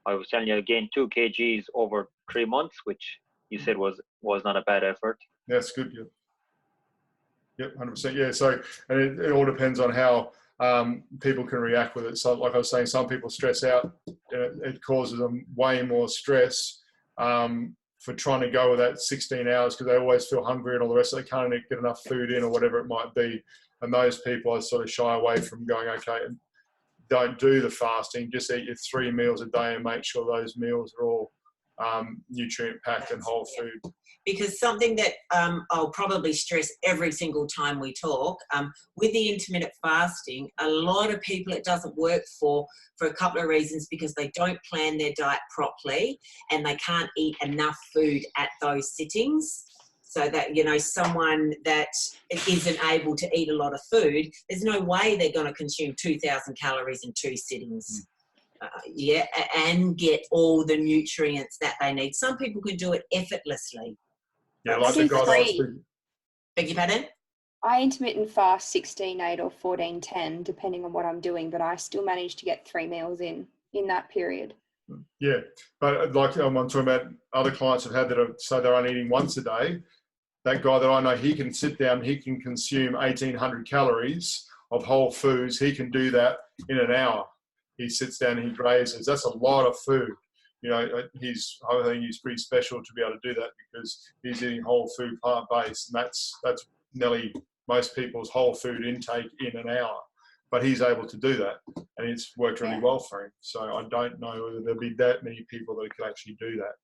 I was telling you, I gained 2 kgs over 3 months, which you said was not a bad effort. That's good. Yep, 100%. Yeah. So, and it all depends on how people can react with it. So, like I was saying, some people stress out. It causes them way more stress for trying to go with that 16 hours because they always feel hungry and all the rest. They can't get enough food in or whatever it might be. And those people, I sort of shy away from going, okay, don't do the fasting. Just eat your 3 meals a day and make sure those meals are all nutrient packed and whole food. Because something that I'll probably stress every single time we talk, with the intermittent fasting, a lot of people it doesn't work for a couple of reasons, because they don't plan their diet properly and they can't eat enough food at those sittings. So that, you know, someone that isn't able to eat a lot of food, there's no way they're going to consume 2,000 calories in 2 sittings. And get all the nutrients that they need. Some people can do it effortlessly. Yeah, like the guy Beg your pardon? I intermittent fast 16/8 or 14/10, depending on what I'm doing, but I still manage to get 3 meals in that period. Yeah, but like I'm talking about other clients I've had that say they're only eating once a day. That guy that I know, he can sit down, he can consume 1,800 calories of whole foods. He can do that in an hour. He sits down and he grazes. That's a lot of food. You know, I think he's pretty special to be able to do that because he's eating whole food, plant-based, and that's nearly most people's whole food intake in an hour. But he's able to do that, and it's worked really well for him. So I don't know whether there'll be that many people that could actually do that.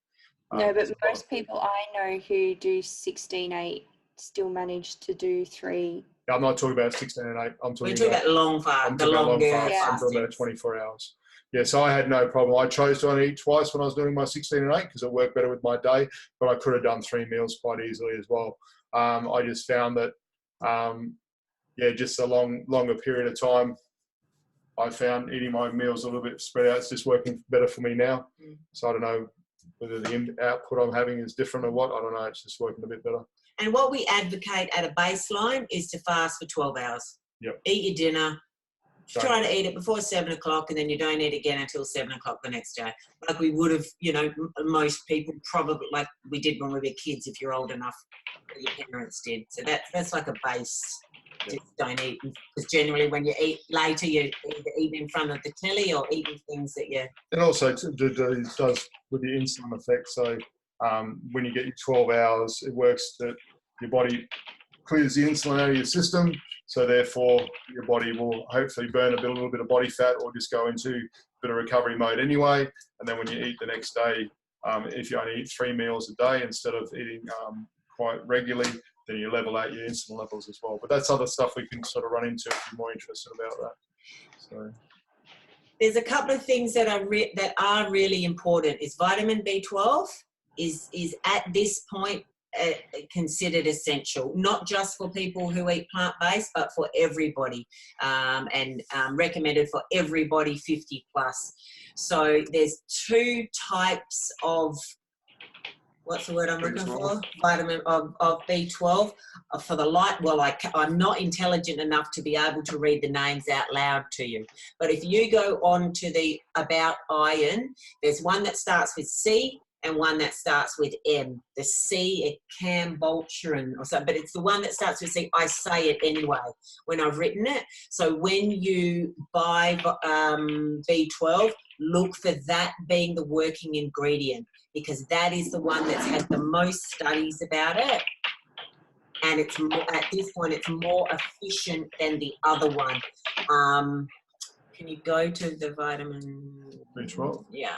No, but most people I know who do 16/8 still manage to do 3. I'm not talking about 16 and 8. I'm talking about long fast. I'm talking about 24 hours. Yeah, so I had no problem. I chose to only eat twice when I was doing my 16 and 8 because it worked better with my day, but I could have done 3 meals quite easily as well. I just found that, just a longer period of time, I found eating my meals a little bit spread out. It's just working better for me now. So I don't know whether the output I'm having is different or what. I don't know. It's just working a bit better. And what we advocate at a baseline is to fast for 12 hours. Yep. Eat your dinner. Try to eat it before 7 o'clock, and then you don't eat again until 7 o'clock the next day. Like we would have, you know, most people probably, like we did when we were kids, if you're old enough, your parents did. So that's like a base. Just don't eat. Because generally when you eat later, you either eat in front of the telly or eating things that you... It also does with the insulin effect. So when you get your 12 hours, it works that your body clears the insulin out of your system. So therefore, your body will hopefully burn a little bit of body fat or just go into a bit of recovery mode anyway. And then when you eat the next day, if you only eat 3 meals a day instead of eating quite regularly, then you level out your insulin levels as well. But that's other stuff we can sort of run into if you're more interested about that. So there's a couple of things that are really important. Is vitamin B12 is at this point considered essential, not just for people who eat plant-based, but for everybody, and recommended for everybody 50 plus. So there's 2 types of, what's the word I'm looking for? Vitamin of B12 for the light. Well, I'm not intelligent enough to be able to read the names out loud to you. But if you go on to the About Iron, there's one that starts with C and one that starts with M. The C, Cambolturin or something, but it's the one that starts with C. I say it anyway when I've written it. So when you buy B12, look for that being the working ingredient, because that is the one that's had the most studies about it. And it's more, at this point, it's more efficient than the other one. Can you go to the vitamin B12? Yeah.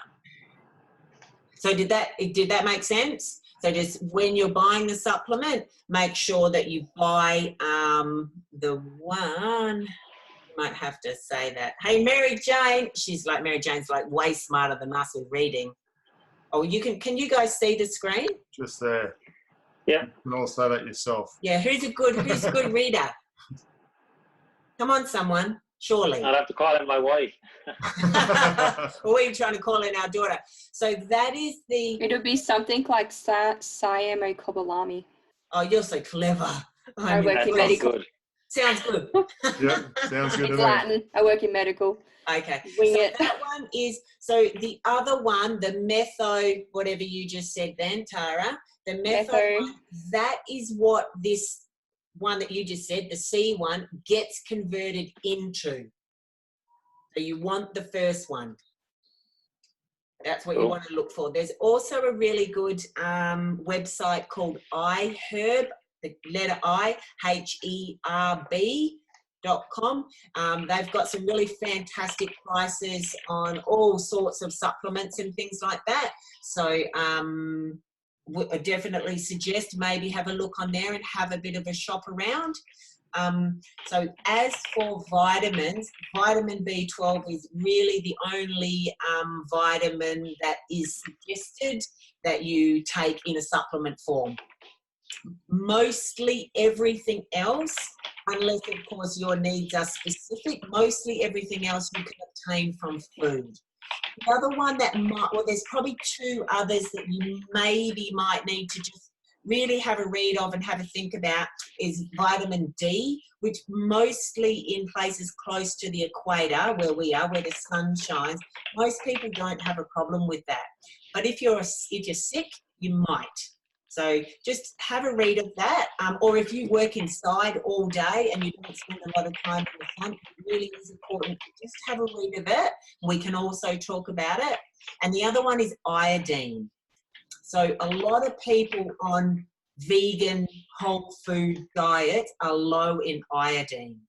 So did that make sense? So just when you're buying the supplement, make sure that you buy the one. You might have to say that. Hey, Mary Jane. Mary Jane's like way smarter than us with reading. Oh, can you guys see the screen? Just there. Yeah. You can all say that yourself. Yeah. Who's a good reader? Come on, someone. Surely. I'll have to call in my wife. We're trying to call in our daughter. So that is the... It'll be something like Siam Kobalami. Oh, you're so clever. I work in medical. Good. Sounds good. Yeah, sounds good. It's Latin. I work in medical. Okay. Wing so it. That one is... So the other one, the metho, whatever you just said then, Tara, the metho one, that is what this one that you just said, the C one, gets converted into. So you want the first one. That's what you Cool. want to look for. There's also a really good website called iHerb, the letter I, HERB.com. They've got some really fantastic prices on all sorts of supplements and things like that. So I definitely suggest maybe have a look on there and have a bit of a shop around. So as for vitamins, vitamin B12 is really the only vitamin that is suggested that you take in a supplement form. Mostly everything else, unless of course your needs are specific, mostly everything else you can obtain from food. The other one that might, well, there's probably two others that you maybe might need to just really have a read of and have a think about is vitamin D, which mostly in places close to the equator where we are, where the sun shines, most people don't have a problem with that. But if you're sick, you might. So just have a read of that. Or if you work inside all day and you don't spend a lot of time in the sun, it really is important to just have a read of it. We can also talk about it. And the other one is iodine. So a lot of people on vegan whole food diets are low in iodine.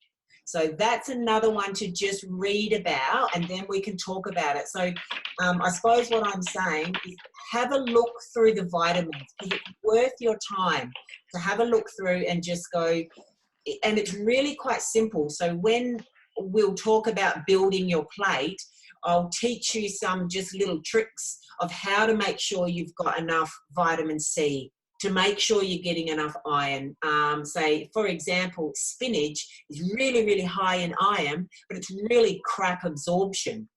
So that's another one to just read about, and then we can talk about it. So I suppose what I'm saying is have a look through the vitamins, because it's worth your time to have a look through and just go, and it's really quite simple. So when we'll talk about building your plate, I'll teach you some just little tricks of how to make sure you've got enough vitamin C, to make sure you're getting enough iron. Say, for example, spinach is really, really high in iron, but it's really crap absorption.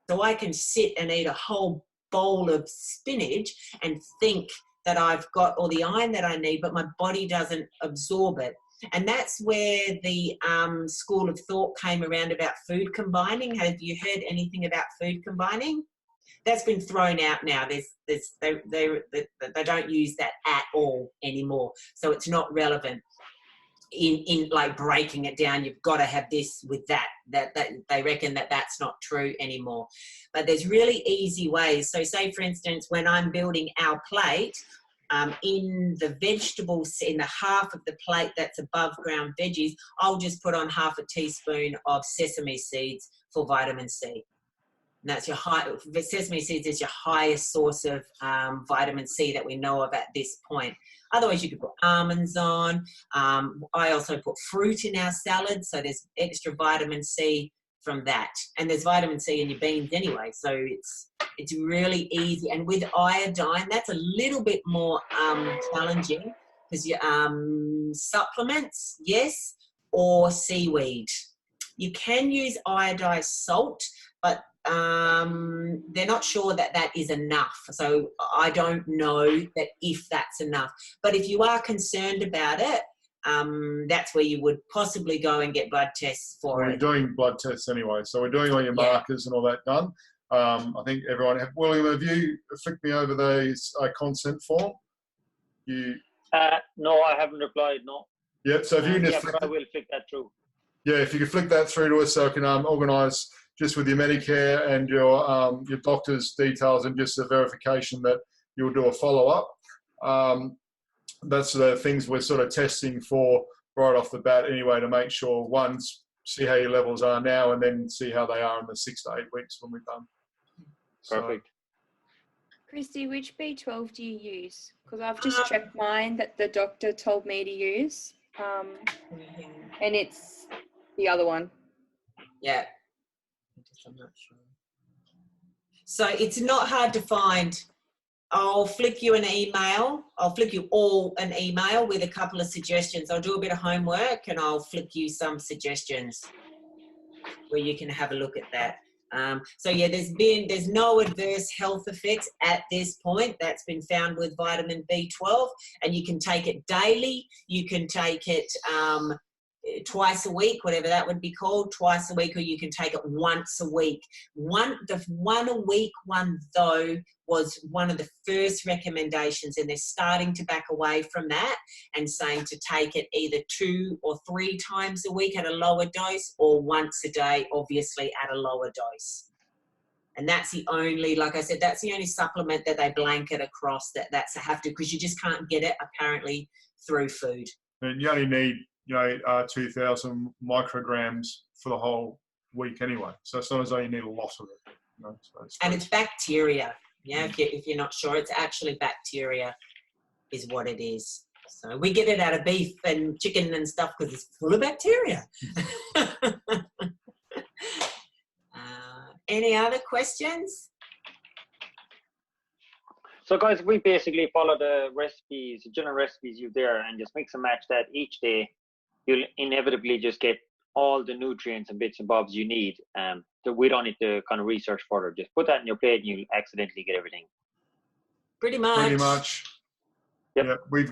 So I can sit and eat a whole bowl of spinach and think that I've got all the iron that I need, but my body doesn't absorb it. And that's where the school of thought came around about food combining. Have you heard anything about food combining? That's been thrown out now. They don't use that at all anymore. So it's not relevant in like breaking it down. You've got to have this with that they reckon that that's not true anymore. But there's really easy ways. So say, for instance, when I'm building our plate, in the vegetables, in the half of the plate that's above ground veggies, I'll just put on half a teaspoon of sesame seeds for vitamin C. And that's sesame seeds is your highest source of vitamin C that we know of at this point. Otherwise, you could put almonds on. I also put fruit in our salad, so there's extra vitamin C from that. And there's vitamin C in your beans anyway, so it's really easy. And with iodine, that's a little bit more challenging, because your supplements, yes, or seaweed. You can use iodized salt, but they're not sure that that is enough. So I don't know that if that's enough. But if you are concerned about it, that's where you would possibly go and get blood tests for We're it. doing blood tests anyway, so we're doing all your markers and all that done. I think everyone, William, have you flicked me over those consent form? No, I haven't replied, no. Yep, so if you can just but I will flick that through. Yeah, if you could flick that through to us so I can organise just with your Medicare and your doctor's details and just a verification that you'll do a follow-up. That's the things we're sort of testing for right off the bat anyway, to make sure, one, see how your levels are now, and then see how they are in the 6 to 8 weeks when we're done. Perfect. Christy, which B12 do you use? Because I've just checked mine that the doctor told me to use, and it's the other one. Yeah. I'm not sure. So it's not hard to find. I'll flick you an email. I'll flick you all an email with a couple of suggestions. I'll do a bit of homework and I'll flick you some suggestions where you can have a look at that. So yeah, there's no adverse health effects at this point. That's been found with vitamin B12, and you can take it daily. You can take it twice a week, whatever that would be called, twice a week, or you can take it once a week. The 1 a week one, though, was one of the first recommendations, and they're starting to back away from that and saying to take it either 2 or 3 times a week at a lower dose, or once a day, obviously, at a lower dose. And that's the only, like I said, that's the only supplement that they blanket across that's a have to, because you just can't get it apparently through food. And you only need, 2,000 micrograms for the whole week anyway. So it's not as though you need a lot of it. So and it's bacteria. Yeah, if you're not sure, it's actually bacteria is what it is. So we get it out of beef and chicken and stuff because it's full of bacteria. Any other questions? So guys, we basically follow the recipes, the general recipes you there, and just mix and match that each day. You'll inevitably just get all the nutrients and bits and bobs you need. So we don't need to kind of research further. Just put that in your plate and you'll accidentally get everything. Pretty much. Pretty much. Yep. Yeah, we've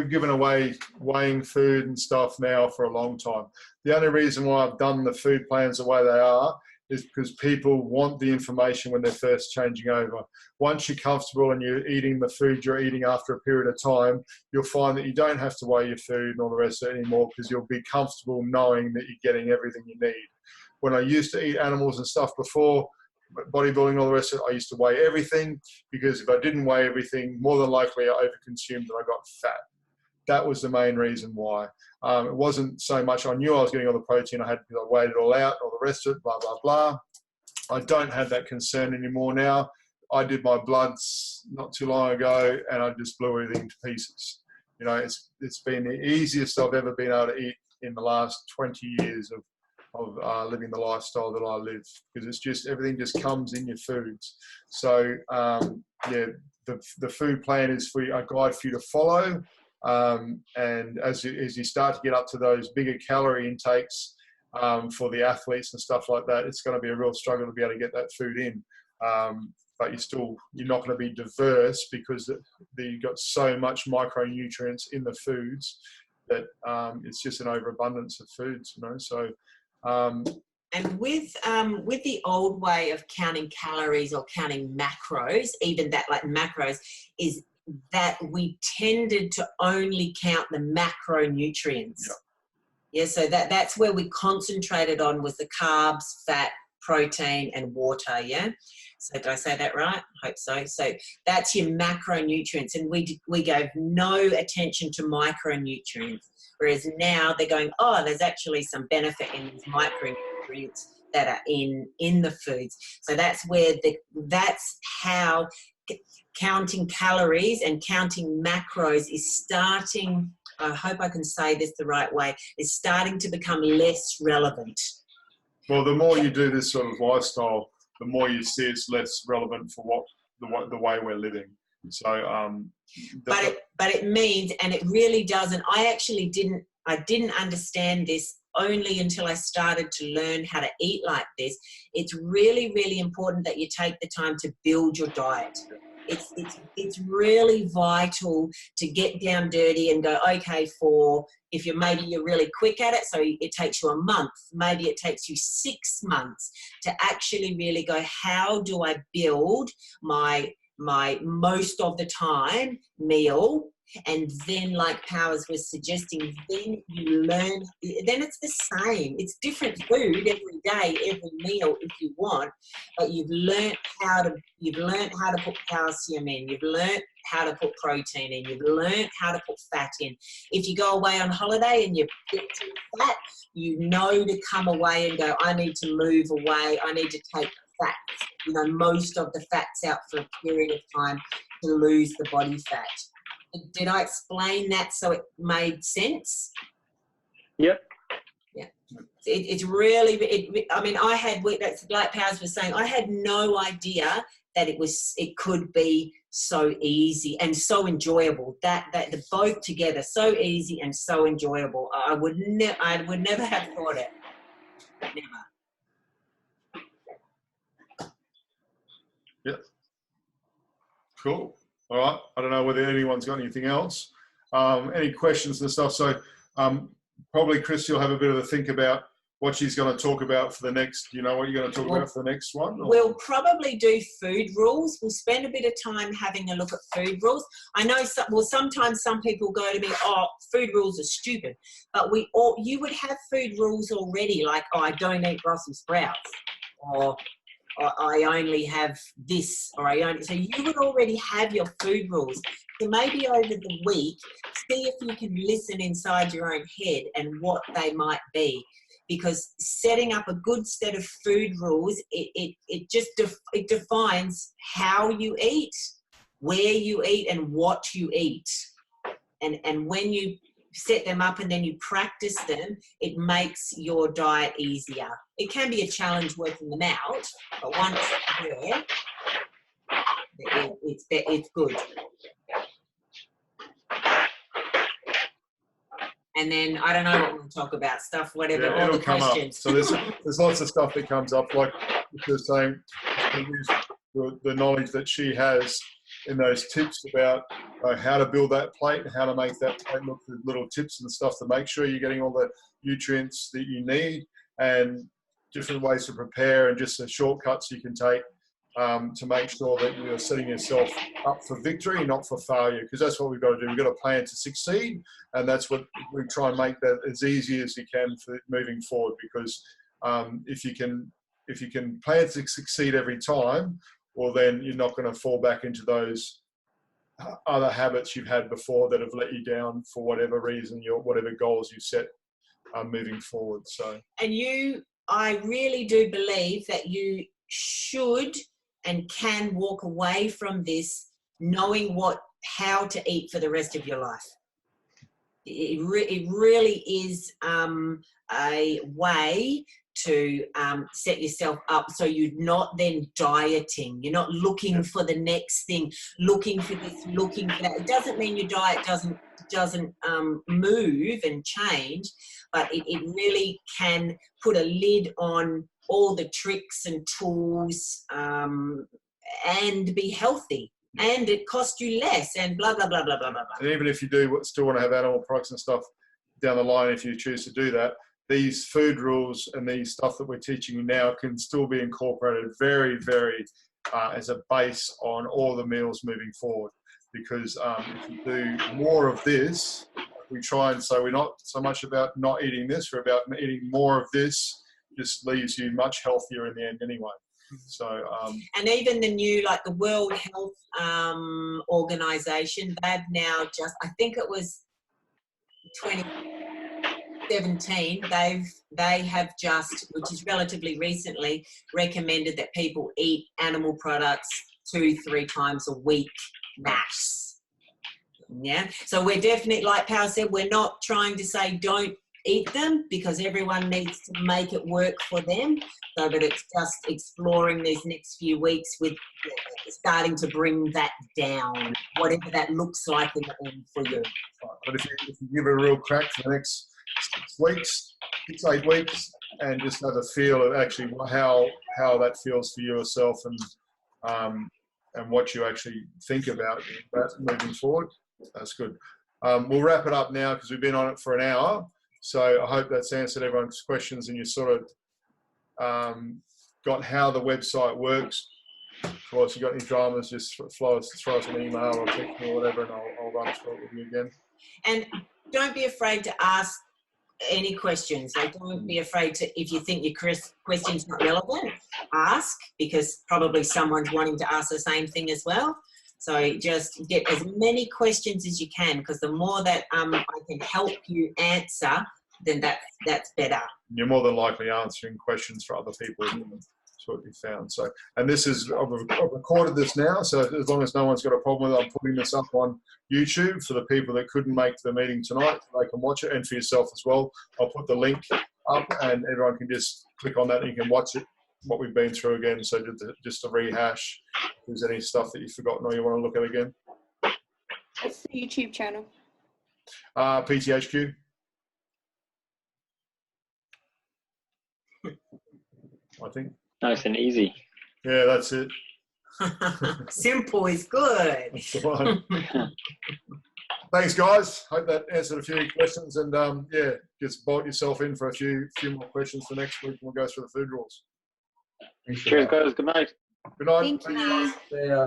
given away weighing food and stuff now for a long time. The only reason why I've done the food plans the way they are is because people want the information when they're first changing over. Once you're comfortable and you're eating the food you're eating after a period of time, you'll find that you don't have to weigh your food and all the rest of it anymore, because you'll be comfortable knowing that you're getting everything you need. When I used to eat animals and stuff before, bodybuilding, all the rest of it, I used to weigh everything, because if I didn't weigh everything, more than likely I overconsumed and I got fat. That was the main reason why. It wasn't so much I knew I was getting all the protein I had because I weighed it all out, all the rest of it, blah, blah, blah. I don't have that concern anymore now. I did my bloods not too long ago and I just blew everything to pieces. It's been the easiest I've ever been able to eat in the last 20 years of living the lifestyle that I live, because it's just, everything just comes in your foods. So the food plan is a guide for you to follow. And as you start to get up to those bigger calorie intakes for the athletes and stuff like that, it's going to be a real struggle to be able to get that food in. But you're not going to be diverse, because you've got so much micronutrients in the foods that it's just an overabundance of foods, So. And with the old way of counting calories or counting macros, even that like macros, is that we tended to only count the macronutrients. Yeah, so that's where we concentrated on, was the carbs, fat, protein, and water, yeah? So did I say that right? I hope so. So that's your macronutrients, and we gave no attention to micronutrients, whereas now they're going, oh, there's actually some benefit in these micronutrients that are in the foods. So that's how counting calories and counting macros is starting, I hope I can say this the right way, is starting to become less relevant. Well, the more you do this sort of lifestyle, the more you see it's less relevant for the way we're living. So, but it means, and it really doesn't. I didn't understand this only until I started to learn how to eat like this. It's really, really important that you take the time to build your diet. It's really vital to get down dirty and go, okay, if maybe you're really quick at it, so it takes you a month, maybe it takes you 6 months to actually really go, how do I build my most of the time meal? And then, like Powers was suggesting, then you learn, then it's the same. It's different food every day, every meal if you want, but you've learned how to put calcium in, you've learned how to put protein in, you've learned how to put fat in. If you go away on holiday and you get too fat, you know to come away and go, I need to move away, I need to take fat, most of the fats out for a period of time to lose the body fat. Did I explain that so it made sense? Yep. Yeah. It's really, I had, that's like Powers was saying, I had no idea that it could be so easy and so enjoyable, that the both together, so easy and so enjoyable. I would never have thought it. Never. Yeah. Cool. All right. I don't know whether anyone's got anything else. Any questions and stuff. So probably Christy will have a bit of a think about what she's going to talk about for the next, what you're going to talk about for the next one? Or? We'll probably do food rules. We'll spend a bit of time having a look at food rules. I know, sometimes some people go to me, oh, food rules are stupid. But you would have food rules already, like, oh, I don't eat Brussels sprouts. Or I only have this, or I only. So you would already have your food rules. So maybe over the week, see if you can listen inside your own head and what they might be. Because setting up a good set of food rules, it just it defines how you eat, where you eat, and what you eat. And when you set them up and then you practice them, it makes your diet easier. It can be a challenge working them out, but once there, it's good. And then I don't know what we'll talk about, stuff, whatever, all the questions. So there's lots of stuff that comes up, like you're saying, use the knowledge that she has in those tips about how to build that plate and how to make that plate look, with little tips and stuff to make sure you're getting all the nutrients that you need, and different ways to prepare, and just the shortcuts you can take to make sure that you're setting yourself up for victory, not for failure, because that's what we've got to do. We've got to plan to succeed, and that's what we try and make that as easy as you can for moving forward, because if you can plan to succeed every time, well, then you're not going to fall back into those other habits you've had before that have let you down for whatever reason, whatever goals you set moving forward. So, and I really do believe that you should and can walk away from this knowing how to eat for the rest of your life. It really is a way to set yourself up so you're not then dieting. You're not looking for the next thing, looking for this, looking for that. It doesn't mean your diet doesn't move and change, but it really can put a lid on all the tricks and tools and be healthy. And it costs you less, and blah, blah, blah, blah, blah, blah, blah. And even if you do still want to have animal products and stuff down the line, if you choose to do that, these food rules and these stuff that we're teaching you now can still be incorporated very, very as a base on all the meals moving forward. Because if you do more of this, we try and say we're not so much about not eating this, we're about eating more of this, just leaves you much healthier in the end anyway. So, and even the new, like the World Health Organization, they've now just, I think it was 2017, they have just, which is relatively recently, recommended that people eat animal products 2-3 times a week max. Yeah, so we're definitely, like Power said, we're not trying to say don't eat them, because everyone needs to make it work for them. So, but it's just exploring these next few weeks with starting to bring that down, whatever that looks like in the end for you. But if you give it a real crack for the next 6-8 weeks, and just have a feel of actually how that feels for yourself, and what you actually think about that moving forward, that's good. We'll wrap it up now because we've been on it for an hour. So I hope that's answered everyone's questions, and you sort of got how the website works. Of course, if you've got any dramas, just throw us an email or text me or whatever, and I'll run through it with you again. And don't be afraid to ask any questions. Like, don't be afraid to, if you think your question's not relevant, ask, because probably someone's wanting to ask the same thing as well. So just get as many questions as you can, because the more that I can help you answer, then that's better. You're more than likely answering questions for other people. That's what we found. So, and this is, I've recorded this now, so as long as no one's got a problem with it, I'm putting this up on YouTube for the people that couldn't make the meeting tonight. They can watch it, and for yourself as well. I'll put the link up, and everyone can just click on that and you can watch it, what we've been through again. So just to rehash, if there's any stuff that you've forgotten or you want to look at again. What's the YouTube channel? PTHQ. I think. Nice and easy. Yeah, that's it. Simple is good. That's the one. Thanks, guys. Hope that answered a few questions, and yeah, just bolt yourself in for a few more questions for next week, and we'll go through the food rules. Cheers, guys. Good night. Good night. Thank you. Yeah.